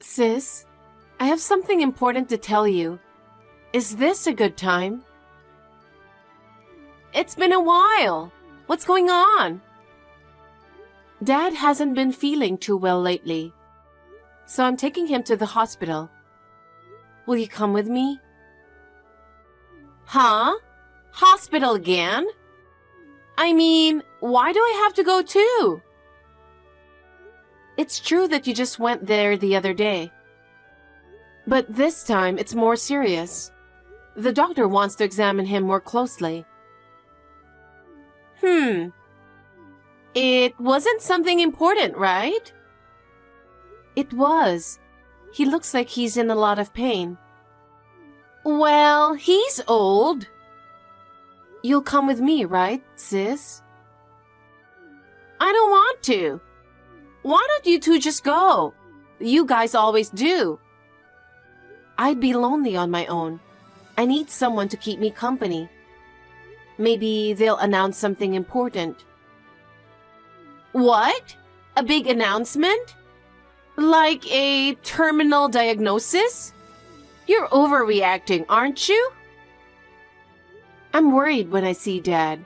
Sis, I have something important to tell you. Is this a good time? It's been a while. What's going on? Dad hasn't been feeling too well lately, so I'm taking him to the hospital. Will you come with me? Huh? Hospital again? I mean, why do I have to go too? It's true that you just went there the other day. But this time it's more serious. The doctor wants to examine him more closely. It wasn't something important, right? It was. He looks like he's in a lot of pain. Well, he's old. You'll come with me, right, sis? I don't want to. Why don't you two just go? You guys always do. I'd be lonely on my own. I need someone to keep me company. Maybe they'll announce something important. What? A big announcement? Like a terminal diagnosis? You're overreacting, aren't you? I'm worried when I see Dad.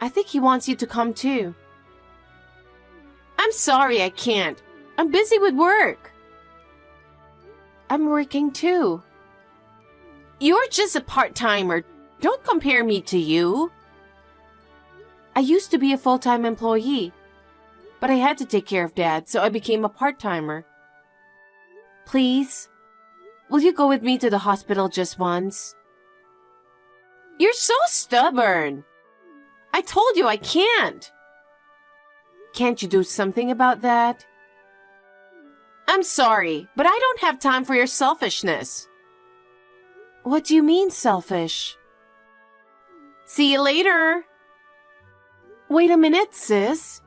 I think he wants you to come too. I'm sorry I can't. I'm busy with work. I'm working too. You're just a part-timer. Don't compare me to you. I used to be a full-time employee, but I had to take care of Dad, so I became a part-timer. Please, will you go with me to the hospital just once? You're so stubborn. I told you I can't. Can't you do something about that? I'm sorry, but I don't have time for your selfishness. What do you mean, selfish? See you later. Wait a minute, sis.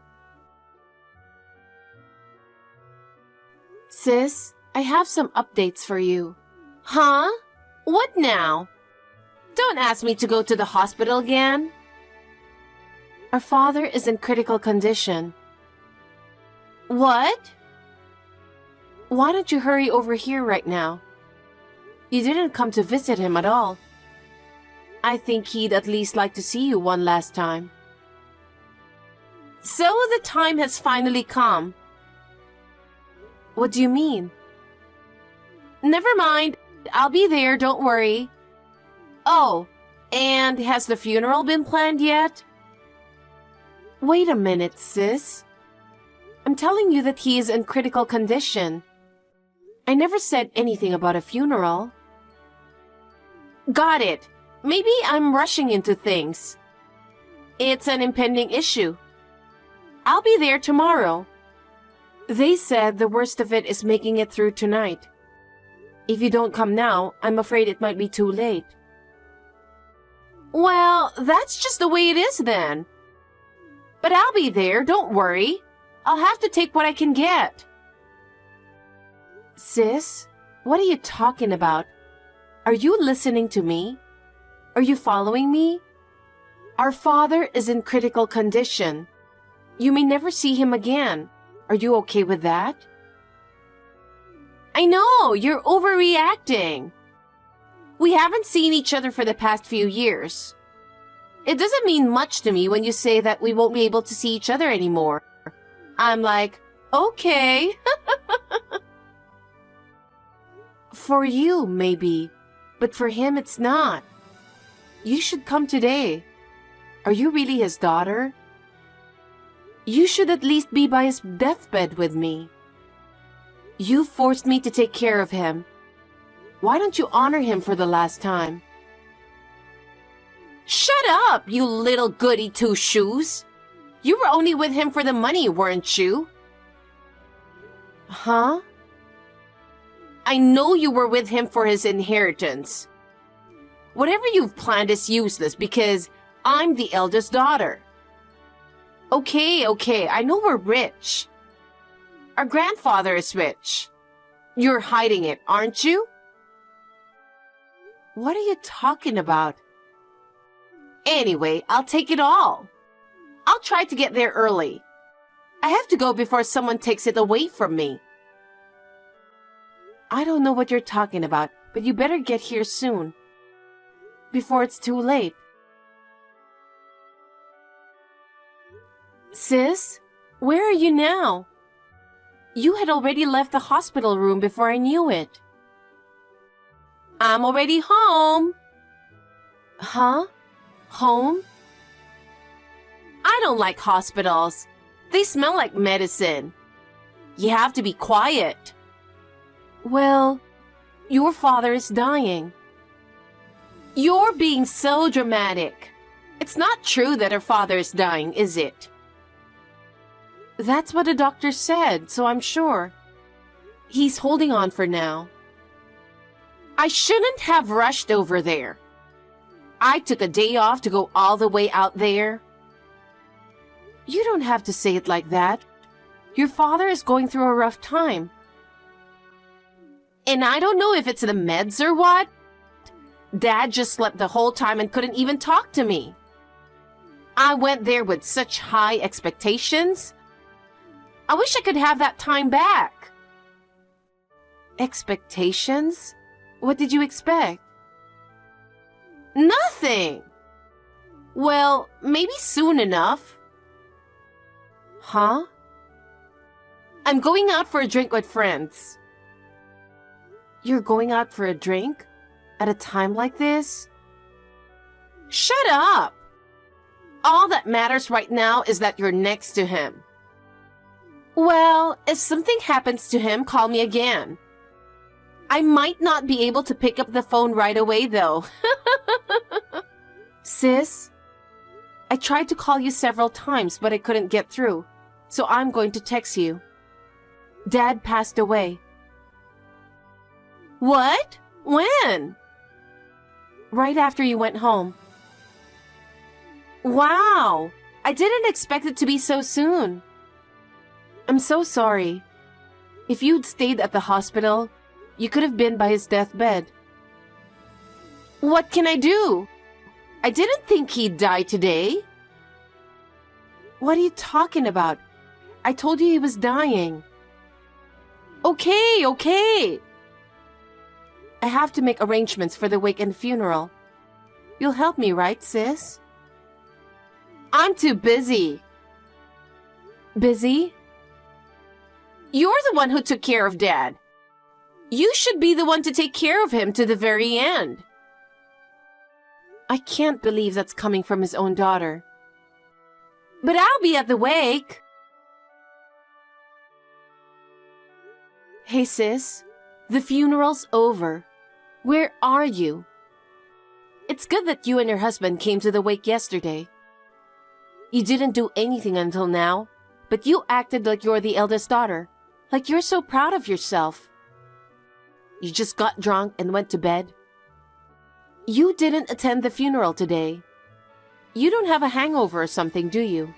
Sis, I have some updates for you. Huh? What now? Don't ask me to go to the hospital again. Our father is in critical condition. What? Why don't you hurry over here right now? You didn't come to visit him at all. I think he'd at least like to see you one last time. So the time has finally come. What do you mean? Never mind. I'll be there, don't worry. Oh, and has the funeral been planned yet? Wait a minute, sis. I'm telling you that he is in critical condition. I never said anything about a funeral. Got it. Maybe I'm rushing into things. It's an impending issue. I'll be there tomorrow. They said the worst of it is making it through tonight. If you don't come now, I'm afraid it might be too late. Well, that's just the way it is then. But I'll be there, don't worry. I'll have to take what I can get. Sis, what are you talking about? Are you listening to me? Are you following me? Our father is in critical condition. You may never see him again. Are you okay with that? I know, you're overreacting. We haven't seen each other for the past few years. It doesn't mean much to me when you say that we won't be able to see each other anymore. I'm like, okay. For you, maybe, but for him, it's not. You should come today. Are you really his daughter? You should at least be by his deathbed with me. You forced me to take care of him. Why don't you honor him for the last time? Shut up, you little goody two-shoes. You were only with him for the money, weren't you? Huh? I know you were with him for his inheritance. Whatever you've planned is useless because I'm the eldest daughter. Okay, I know we're rich. Our grandfather is rich. You're hiding it, aren't you? What are you talking about? Anyway, I'll take it all. I'll try to get there early. I have to go before someone takes it away from me. I don't know what you're talking about, but you better get here soon, before it's too late. Sis, where are you now? You had already left the hospital room before I knew it. I'm already home. Huh? Home? I don't like hospitals. They smell like medicine. You have to be quiet. Well, your father is dying. You're being so dramatic. It's not true that her father is dying, is it? That's what the doctor said, so I'm sure. He's holding on for now. I shouldn't have rushed over there. I took a day off to go all the way out there. You don't have to say it like that. Your father is going through a rough time. And I don't know if it's the meds or what. Dad just slept the whole time and couldn't even talk to me. I went there with such high expectations. I wish I could have that time back. Expectations? What did you expect? Nothing. Well, maybe soon enough. Huh? I'm going out for a drink with friends. You're going out for a drink? At a time like this? Shut up! All that matters right now is that you're next to him. Well, if something happens to him, call me again. I might not be able to pick up the phone right away, though. Sis, I tried to call you several times, but I couldn't get through, so I'm going to text you. Dad passed away. What? When? Right after you went home. Wow! I didn't expect it to be so soon. I'm so sorry. If you'd stayed at the hospital, you could have been by his deathbed. What can I do? I didn't think he'd die today. What are you talking about? I told you he was dying. Okay. I have to make arrangements for the wake and funeral. You'll help me, right, sis? I'm too busy. Busy? You're the one who took care of Dad. You should be the one to take care of him to the very end. I can't believe that's coming from his own daughter. But I'll be at the wake. Hey, sis. The funeral's over. Where are you? It's good that you and your husband came to the wake yesterday. You didn't do anything until now, but you acted like you're the eldest daughter, like you're so proud of yourself. You just got drunk and went to bed. You didn't attend the funeral today. You don't have a hangover or something, do you?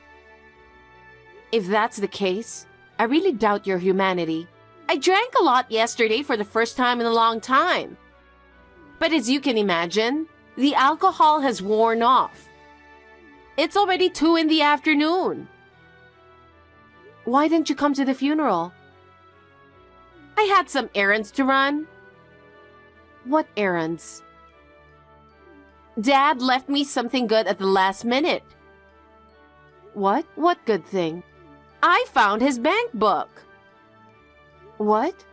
If that's the case, I really doubt your humanity. I drank a lot yesterday for the first time in a long time. But as you can imagine, the alcohol has worn off. It's already 2 p.m. Why didn't you come to the funeral? I had some errands to run. What errands? Dad left me something good at the last minute. What? What good thing? I found his bank book. What?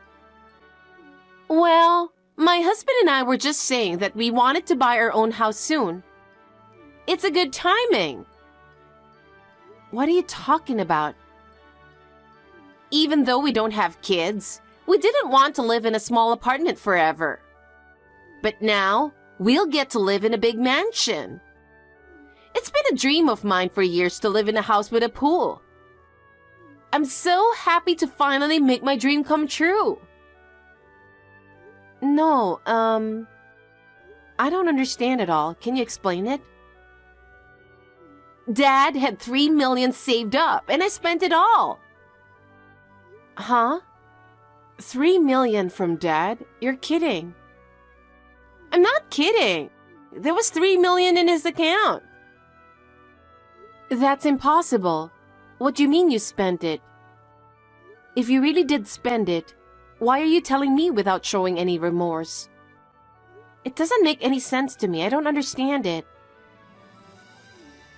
Well, my husband and I were just saying that we wanted to buy our own house soon. It's a good timing. What are you talking about? Even though we don't have kids, we didn't want to live in a small apartment forever. But now, we'll get to live in a big mansion. It's been a dream of mine for years to live in a house with a pool. I'm so happy to finally make my dream come true. No, I don't understand at all. Can you explain it? Dad had $3 million saved up, and I spent it all. Huh? $3 million from Dad? You're kidding. I'm not kidding. There was $3 million in his account. That's impossible. What do you mean you spent it? If you really did spend it, Why are you telling me without showing any remorse? It doesn't make any sense to me. I don't understand it.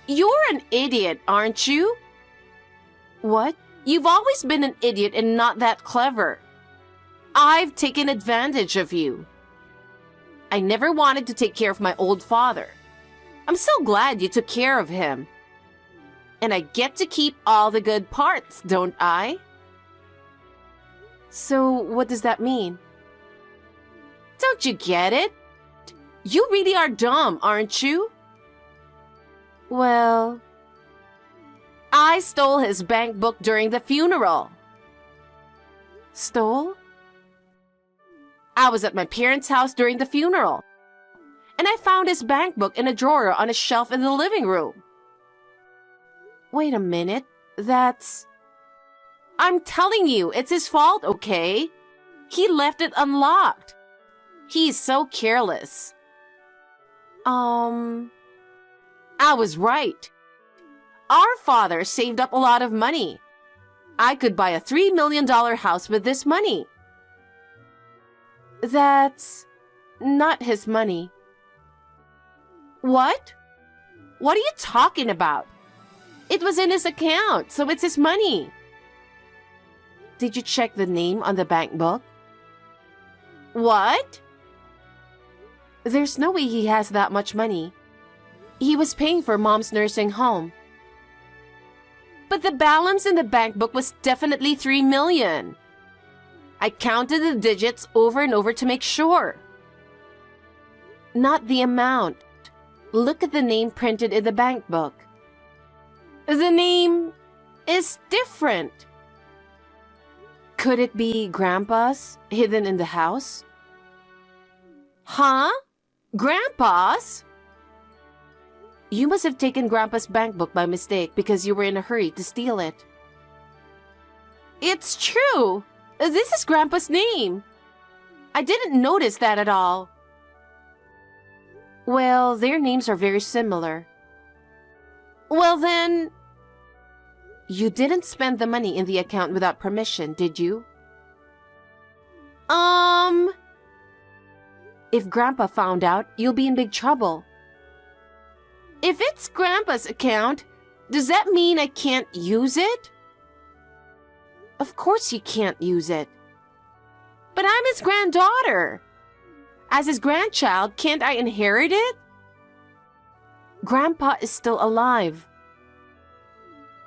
You're an idiot, aren't you? What? You've always been an idiot and not that clever. I've taken advantage of you. I never wanted to take care of my old father. I'm so glad you took care of him. And I get to keep all the good parts, don't I? So, what does that mean? Don't you get it? You really are dumb, aren't you? Well, I stole his bank book during the funeral. Stole? I was at my parents' house during the funeral, and I found his bank book in a drawer on a shelf in the living room. Wait a minute, I'm telling you, it's his fault, okay? He left it unlocked. He's so careless. I was right. Our father saved up a lot of money. I could buy a $3 million house with this money. That's not his money. What? What are you talking about? It was in his account, so it's his money. Did you check the name on the bank book? What? There's no way he has that much money. He was paying for Mom's nursing home. But the balance in the bank book was definitely $3 million. I counted the digits over and over to make sure. Not the amount. Look at the name printed in the bank book. The name is different. Could it be Grandpa's, hidden in the house? Huh? Grandpa's? You must have taken Grandpa's bank book by mistake because you were in a hurry to steal it. It's true. This is Grandpa's name. I didn't notice that at all. Well, their names are very similar. Well then, you didn't spend the money in the account without permission, did you? If Grandpa found out, you'll be in big trouble. If it's Grandpa's account, does that mean I can't use it? Of course you can't use it. But I'm his granddaughter. As his grandchild, can't I inherit it? Grandpa is still alive.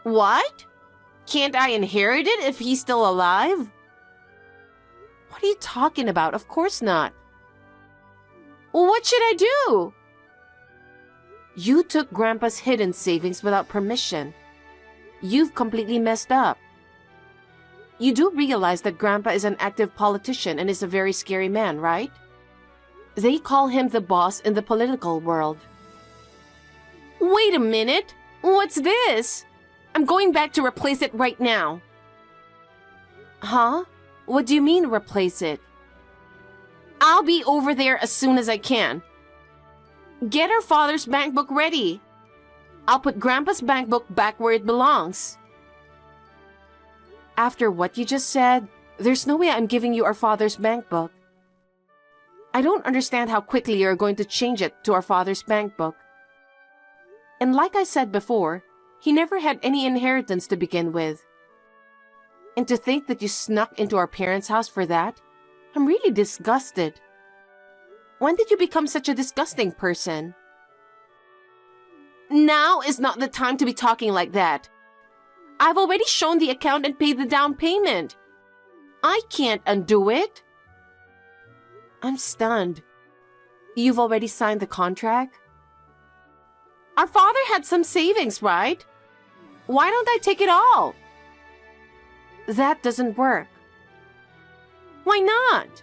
What? Can't I inherit it if he's still alive? What are you talking about? Of course not. Well, what should I do? You took Grandpa's hidden savings without permission. You've completely messed up. You do realize that Grandpa is an active politician and is a very scary man, right? They call him the boss in the political world. Wait a minute! What's this? I'm going back to replace it right now. Huh? What do you mean replace it? I'll be over there as soon as I can. Get our father's bank book ready. I'll put Grandpa's bank book back where it belongs. After what you just said, there's no way I'm giving you our father's bank book. I don't understand how quickly you're going to change it to our father's bank book. And like I said before, he never had any inheritance to begin with. And to think that you snuck into our parents' house for that, I'm really disgusted. When did you become such a disgusting person? Now is not the time to be talking like that. I've already shown the account and paid the down payment. I can't undo it. I'm stunned. You've already signed the contract? Our father had some savings, right? Why don't I take it all? That doesn't work. Why not?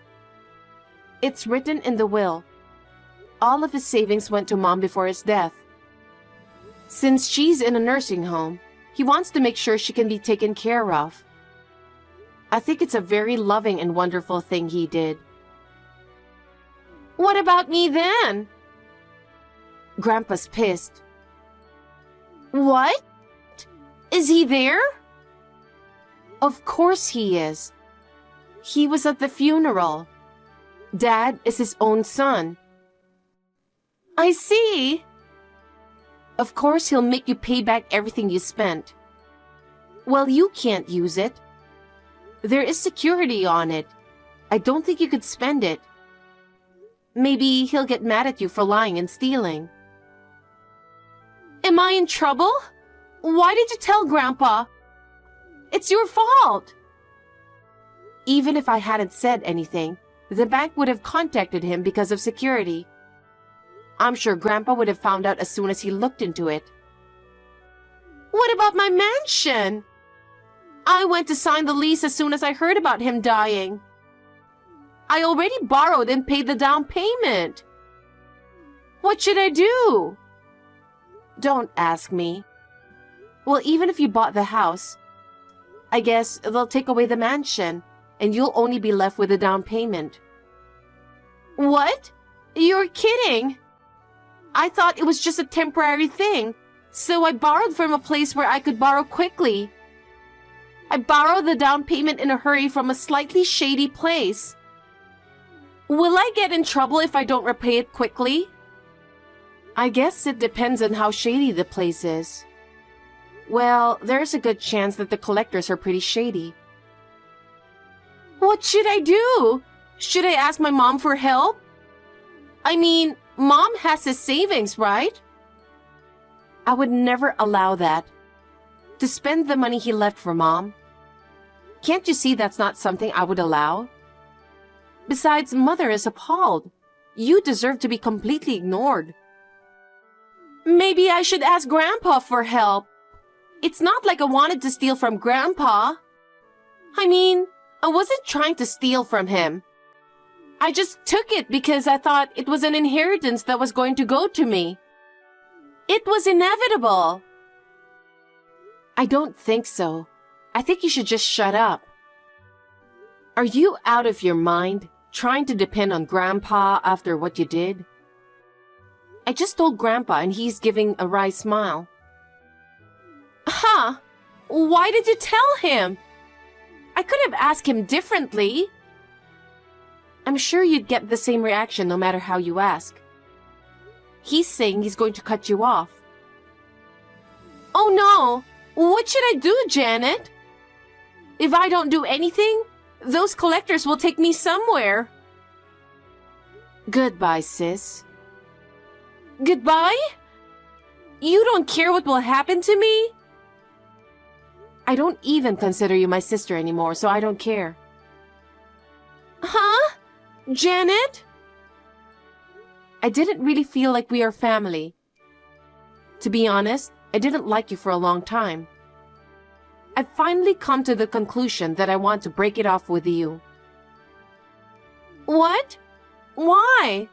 It's written in the will. All of his savings went to Mom before his death. Since she's in a nursing home, he wants to make sure she can be taken care of. I think it's a very loving and wonderful thing he did. What about me then? Grandpa's pissed. What? Is he there? Of course he is. He was at the funeral. Dad is his own son. I see. Of course, he'll make you pay back everything you spent. Well, you can't use it. There is security on it. I don't think you could spend it. Maybe he'll get mad at you for lying and stealing. Am I in trouble? Why did you tell Grandpa? It's your fault. Even if I hadn't said anything, the bank would have contacted him because of security. I'm sure Grandpa would have found out as soon as he looked into it. What about my mansion? I went to sign the lease as soon as I heard about him dying. I already borrowed and paid the down payment. What should I do? Don't ask me. Well, even if you bought the house, I guess they'll take away the mansion, and you'll only be left with the down payment. What? You're kidding. I thought it was just a temporary thing, so I borrowed from a place where I could borrow quickly. I borrowed the down payment in a hurry from a slightly shady place. Will I get in trouble if I don't repay it quickly? I guess it depends on how shady the place is. Well, there's a good chance that the collectors are pretty shady. What should I do? Should I ask my mom for help? I mean, Mom has his savings, right? I would never allow that. To spend the money he left for Mom. Can't you see that's not something I would allow? Besides, Mother is appalled. You deserve to be completely ignored. Maybe I should ask Grandpa for help. It's not like I wanted to steal from Grandpa. I mean, I wasn't trying to steal from him. I just took it because I thought it was an inheritance that was going to go to me. It was inevitable. I don't think so. I think you should just shut up. Are you out of your mind, trying to depend on Grandpa after what you did? I just told Grandpa and he's giving a wry smile. Huh? Why did you tell him? I could have asked him differently. I'm sure you'd get the same reaction no matter how you ask. He's saying he's going to cut you off. Oh no! What should I do, Janet? If I don't do anything, those collectors will take me somewhere. Goodbye, sis. Goodbye? You don't care what will happen to me? I don't even consider you my sister anymore, so I don't care. Huh? Janet? I didn't really feel like we are family. To be honest, I didn't like you for a long time. I've finally come to the conclusion that I want to break it off with you. What? Why?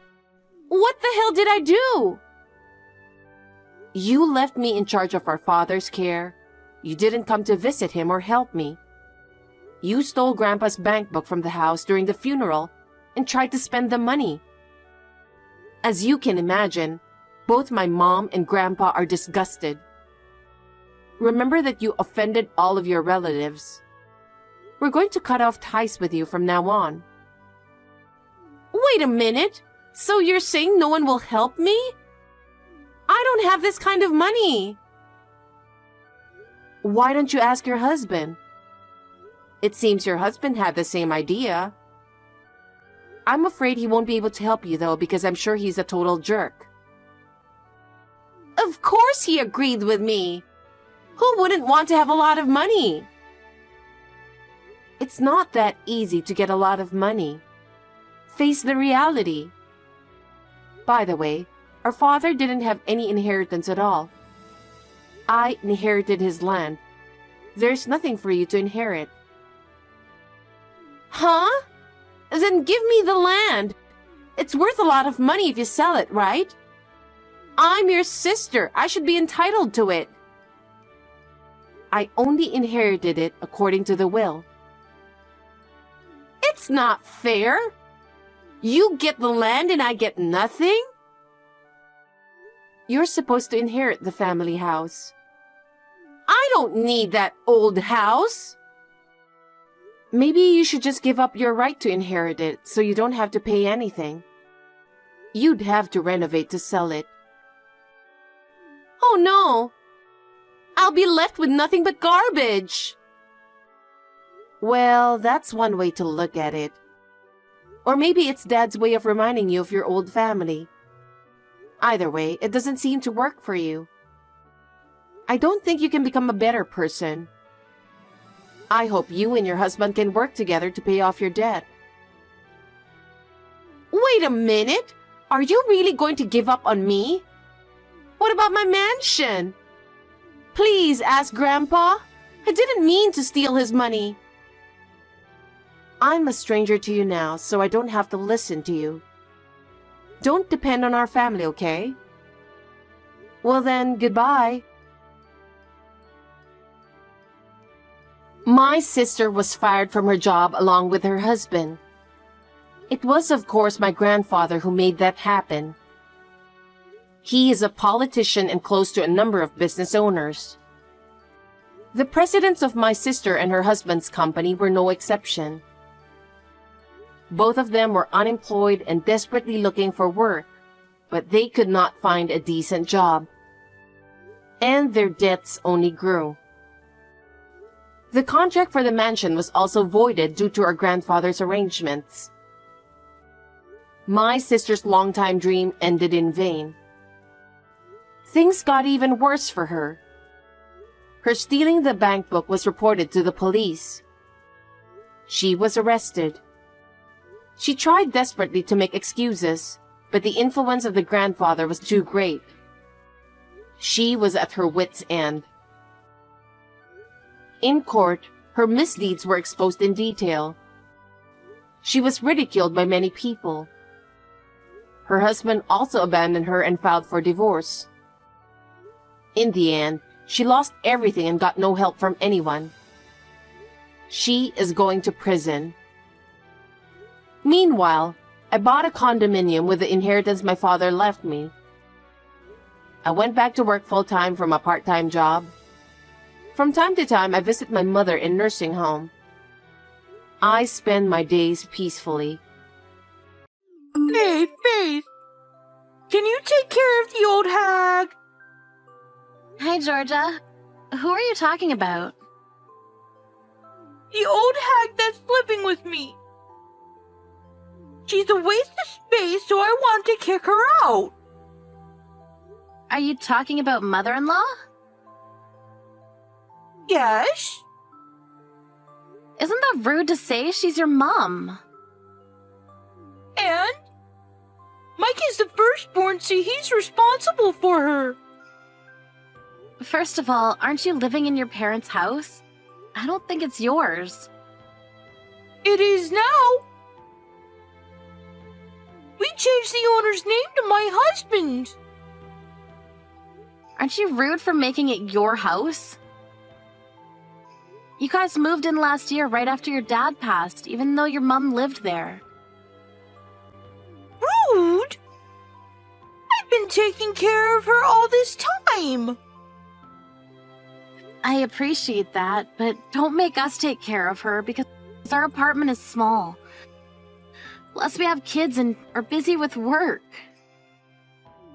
What the hell did I do? You left me in charge of our father's care. You didn't come to visit him or help me. You stole Grandpa's bank book from the house during the funeral and tried to spend the money. As you can imagine, both my mom and Grandpa are disgusted. Remember that you offended all of your relatives. We're going to cut off ties with you from now on. Wait a minute. So you're saying no one will help me? I don't have this kind of money. Why don't you ask your husband? It seems your husband had the same idea. I'm afraid he won't be able to help you though, because I'm sure he's a total jerk. Of course he agreed with me. Who wouldn't want to have a lot of money? It's not that easy to get a lot of money. Face the reality. By the way, our father didn't have any inheritance at all. I inherited his land. There's nothing for you to inherit. Huh? Then give me the land. It's worth a lot of money if you sell it, right? I'm your sister. I should be entitled to it. I only inherited it according to the will. It's not fair. You get the land and I get nothing? You're supposed to inherit the family house. I don't need that old house. Maybe you should just give up your right to inherit it so you don't have to pay anything. You'd have to renovate to sell it. Oh no! I'll be left with nothing but garbage! Well, that's one way to look at it. Or maybe it's Dad's way of reminding you of your old family. Either way, it doesn't seem to work for you. I don't think you can become a better person. I hope you and your husband can work together to pay off your debt. Wait a minute! Are you really going to give up on me? What about my mansion? Please ask Grandpa. I didn't mean to steal his money. I'm a stranger to you now, so I don't have to listen to you. Don't depend on our family, okay? Well then, goodbye. My sister was fired from her job along with her husband. It was, of course, my grandfather who made that happen. He is a politician and close to a number of business owners. The presidents of my sister and her husband's company were no exception. Both of them were unemployed and desperately looking for work, but they could not find a decent job. And their debts only grew. The contract for the mansion was also voided due to our grandfather's arrangements. My sister's longtime dream ended in vain. Things got even worse for her. Her stealing the bank book was reported to the police. She was arrested. She tried desperately to make excuses, but the influence of the grandfather was too great. She was at her wit's end. In court, her misdeeds were exposed in detail. She was ridiculed by many people. Her husband also abandoned her and filed for divorce. In the end, she lost everything and got no help from anyone. She is going to prison. Meanwhile, I bought a condominium with the inheritance my father left me. I went back to work full-time from a part-time job. From time to time, I visit my mother in nursing home. I spend my days peacefully. Hey, Faith! Can you take care of the old hag? Hi, Georgia. Who are you talking about? The old hag that's living with me. She's a waste of space, so I want to kick her out. Are you talking about mother-in-law? Yes? Isn't that rude to say? She's your mom. And? Mike is the firstborn, so he's responsible for her. First of all, aren't you living in your parents' house? I don't think it's yours. It is now. We changed the owner's name to my husband. Aren't you rude for making it your house? You guys moved in last year right after your dad passed, even though your mom lived there. Rude? I've been taking care of her all this time. I appreciate that, but don't make us take care of her because our apartment is small. Plus, we have kids and are busy with work.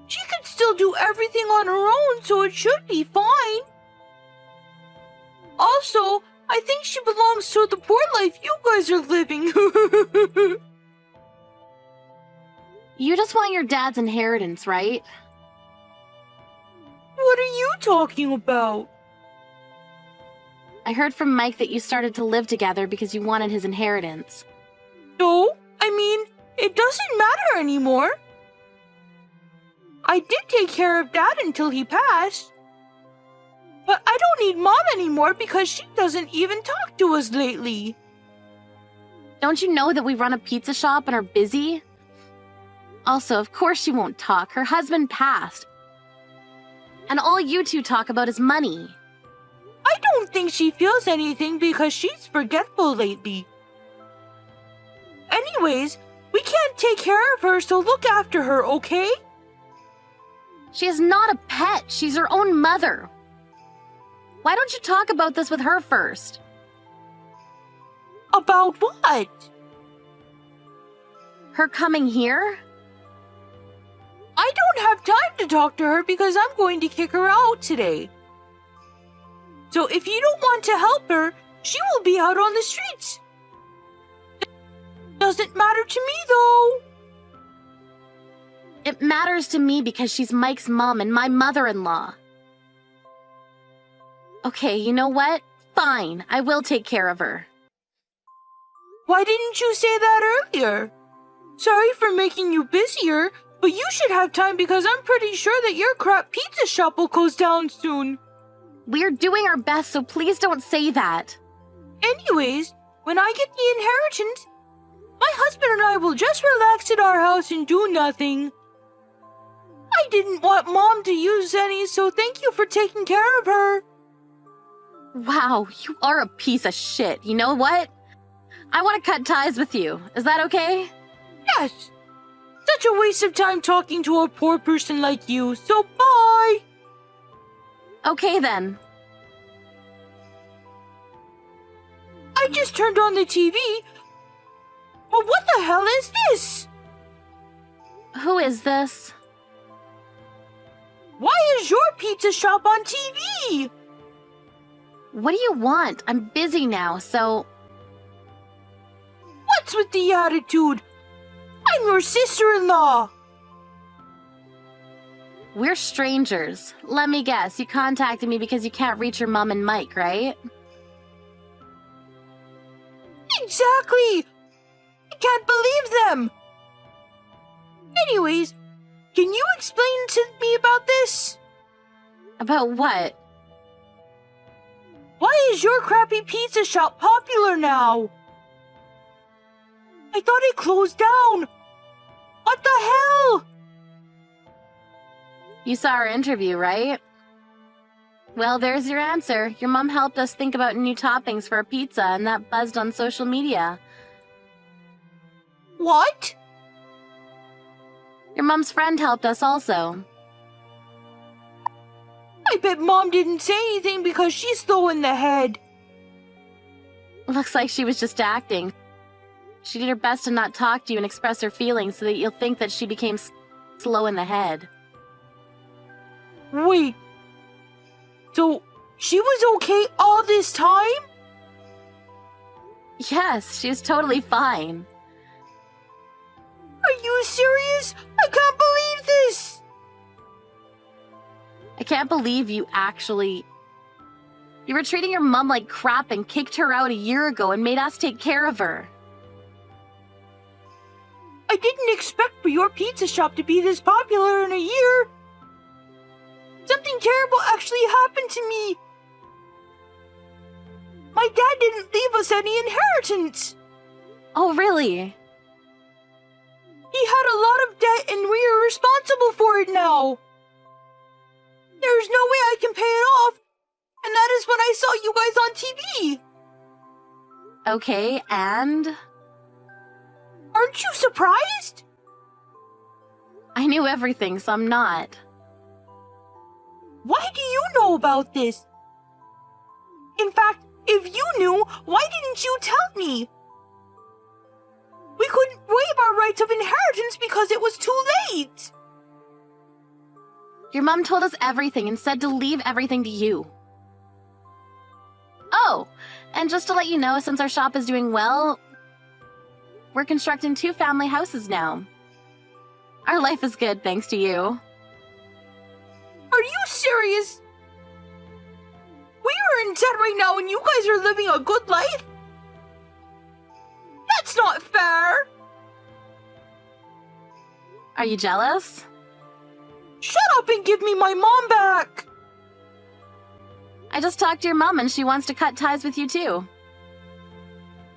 She can still do everything on her own, so it should be fine. Also, I think she belongs to the poor life you guys are living. You just want your dad's inheritance, right? What are you talking about? I heard from Mike that you started to live together because you wanted his inheritance. No, I mean, it doesn't matter anymore. I did take care of Dad until he passed. But I don't need Mom anymore because she doesn't even talk to us lately. Don't you know that we run a pizza shop and are busy? Also, of course she won't talk. Her husband passed. And all you two talk about is money. I don't think she feels anything because she's forgetful lately. Anyways, we can't take care of her, so look after her, okay? She is not a pet. She's her own mother. Why don't you talk about this with her first? About what? Her coming here? I don't have time to talk to her because I'm going to kick her out today. So if you don't want to help her, she will be out on the streets. Doesn't matter to me though. It matters to me because she's Mike's mom and my mother-in-law. Okay, you know what? Fine, I will take care of her. Why didn't you say that earlier? Sorry for making you busier, but you should have time because I'm pretty sure that your crap pizza shop will close down soon. We're doing our best, so please don't say that. Anyways, when I get the inheritance, my husband and I will just relax at our house and do nothing. I didn't want Mom to use any, so thank you for taking care of her. Wow, you are a piece of shit. You know what? I want to cut ties with you. Is that okay? Yes. Such a waste of time talking to a poor person like you, so bye. Okay then. I just turned on the TV. But what the hell is this? Who is this? Why is your pizza shop on TV? What do you want? I'm busy now, so... What's with the attitude? I'm your sister-in-law. We're strangers. Let me guess, you contacted me because you can't reach your mom and Mike, right? Exactly. I can't believe them. Anyways, can you explain to me about this? About what? Why is your crappy pizza shop popular now? I thought it closed down. What the hell? You saw our interview, right? Well, there's your answer. Your mom helped us think about new toppings for our pizza, and that buzzed on social media. What? Your mom's friend helped us also. I bet Mom didn't say anything because she's slow in the head. Looks like she was just acting. She did her best to not talk to you and express her feelings so that you'll think that she became slow in the head. Wait. So, she was okay all this time? Yes, she was totally fine. Are you serious? I can't believe this! I can't believe you actually... You were treating your mom like crap and kicked her out a year ago and made us take care of her. I didn't expect for your pizza shop to be this popular in a year. Something terrible actually happened to me. My dad didn't leave us any inheritance. Oh, really? He had a lot of debt and we are responsible for it now. There's no way I can pay it off. And that is when I saw you guys on TV. Okay, and? Aren't you surprised? I knew everything, so I'm not. Why do you know about this? In fact, if you knew, why didn't you tell me? We couldn't waive our rights of inheritance because it was too late. Your mom told us everything and said to leave everything to you. Oh, and just to let you know, since our shop is doing well, we're constructing 2 family houses now. Our life is good thanks to you. Are you serious? We are in debt right now and you guys are living a good life? That's not fair. Are you jealous? Shut up and give me my mom back. I just talked to your mom and she wants to cut ties with you too.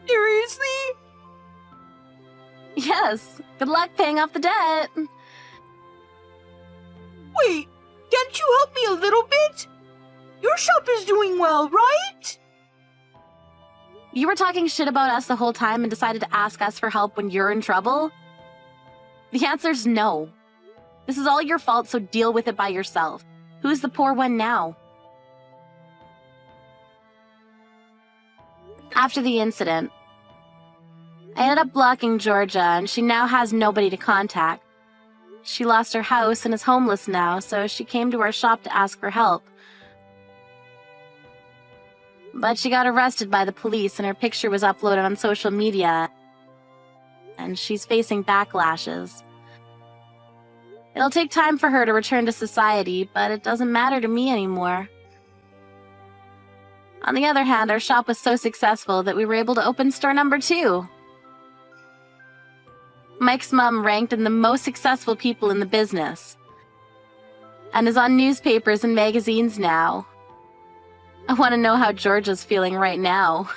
Seriously? Yes. Good luck paying off the debt. Wait, can't you help me a little bit? Your shop is doing well, right? You were talking shit about us the whole time and decided to ask us for help when you're in trouble? The answer's no. This is all your fault, so deal with it by yourself. Who's the poor one now? After the incident, I ended up blocking Georgia, and she now has nobody to contact. She lost her house and is homeless now, so she came to our shop to ask for help. But she got arrested by the police, and her picture was uploaded on social media, and she's facing backlashes. It'll take time for her to return to society, but it doesn't matter to me anymore. On the other hand, our shop was so successful that we were able to open store number 2. Mike's mom ranked in the most successful people in the business and is on newspapers and magazines now. I want to know how Georgia's feeling right now.